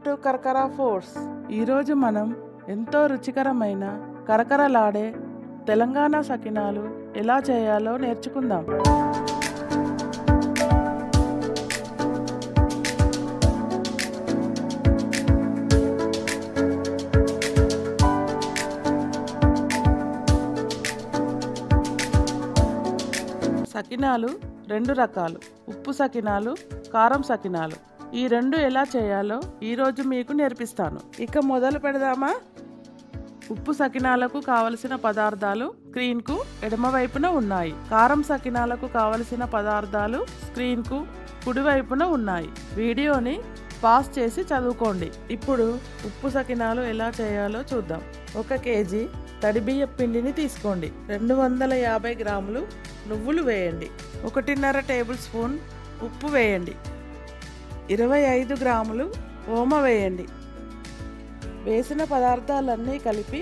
To కరకర foods. ఈరోజు మనం ఎంతో రుచికరమైన కరకరలాడే తెలంగాణ సకినాలు ఎలా చేయాలో నేర్చుకుందాం. సకినాలు రెండు రకాలు, ఉప్పు సకినాలు, కారం సకినాలు. ఈ రెండు ఎలా చేయాలో ఈరోజు మీకు నేర్పిస్తాను. ఇక మొదలు పెడదామా? ఉప్పు సకినాలకు కావలసిన పదార్థాలు స్క్రీన్కు ఎడమవైపున ఉన్నాయి. కారం సకినాలకు కావలసిన పదార్థాలు స్క్రీన్కు కుడివైపున ఉన్నాయి. వీడియోని పాజ్ చేసి చదువుకోండి. ఇప్పుడు ఉప్పు సకినాలు ఎలా చేయాలో చూద్దాం. 1 కేజీ తడి బియ్యం పిండిని తీసుకోండి. 250 గ్రాములు నువ్వులు వేయండి. 1.5 టేబుల్ స్పూన్ ఉప్పు వేయండి. 25 గ్రాములు ఓమ వేయండి. వేసిన పదార్థాలన్నీ కలిపి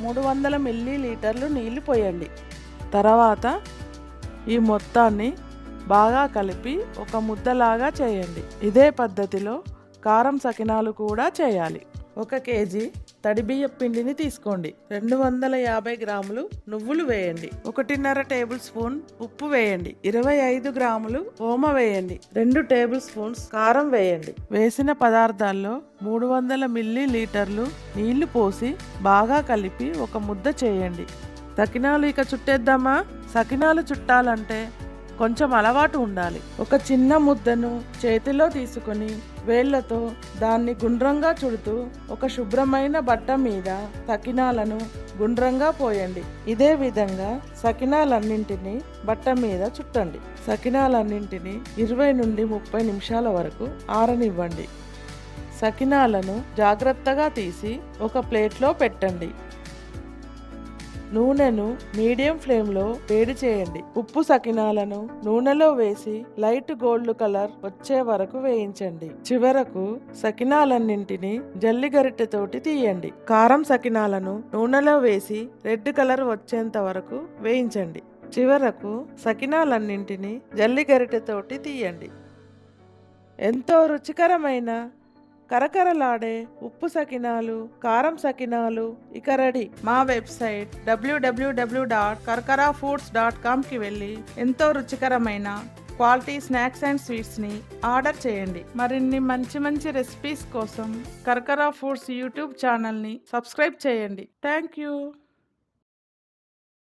300 మిల్లీలీటర్లు నీళ్లు పోయండి. తర్వాత ఈ మొత్తాన్ని బాగా కలిపి ఒక ముద్దలాగా చేయండి. ఇదే పద్ధతిలో కారం సకినాలు కూడా చేయాలి. 1 కేజీ తడి బియ్యం పిండిని తీసుకోండి. 250 గ్రాములు నువ్వులు వేయండి. 1.5 టేబుల్ స్పూన్ ఉప్పు వేయండి. 25 గ్రాములు ఓమ వేయండి. 2 టేబుల్ స్పూన్స్ కారం వేయండి. వేసిన పదార్థాల్లో 300 మిల్లీలీటర్లు నీళ్లు పోసి బాగా కలిపి ఒక ముద్ద చేయండి. సకినాలు ఇక చుట్టేద్దామా? సకినాలు చుట్టాలంటే కొంచెం అలవాటు ఉండాలి. ఒక చిన్న ముద్దను చేతిలో తీసుకొని వేళ్లతో దాన్ని గుండ్రంగా చుడుతూ ఒక శుభ్రమైన బట్ట మీద సకినాలను గుండ్రంగా పోయండి. ఇదే విధంగా సకినాలన్నింటినీ బట్ట మీద చుట్టండి. సకినాలన్నింటినీ 20 నుండి 30 నిమిషాల వరకు ఆరనివ్వండి. సకినాలను జాగ్రత్తగా తీసి ఒక ప్లేట్లో పెట్టండి. నూనెను మీడియం ఫ్లేమ్లో వేడి చేయండి. ఉప్పు సకినాలను నూనెలో వేసి లైట్ గోల్డ్ కలర్ వచ్చే వరకు వేయించండి. చివరకు సకినాలన్నింటినీ జల్లి గరిటెతోటి తీయండి. కారం సకినాలను నూనెలో వేసి రెడ్ కలర్ వచ్చేంత వరకు వేయించండి. చివరకు సకినాలన్నింటినీ జల్లి గరిటెతోటి తీయండి. ఎంతో రుచికరమైన కరకరలాడే ఉప్పు సకినాలు, కారం సకినాలు ఇక రెడీ. మా వెబ్సైట్ www.karkarafoods.com వెళ్ళి ఎంతో రుచికరమైన క్వాలిటీ స్నాక్స్ అండ్ స్వీట్స్ని ఆర్డర్ చేయండి. మరిన్ని మంచి మంచి రెసిపీస్ కోసం కరకర ఫుడ్స్ యూట్యూబ్ ఛానల్ని సబ్స్క్రైబ్ చేయండి. Thank you.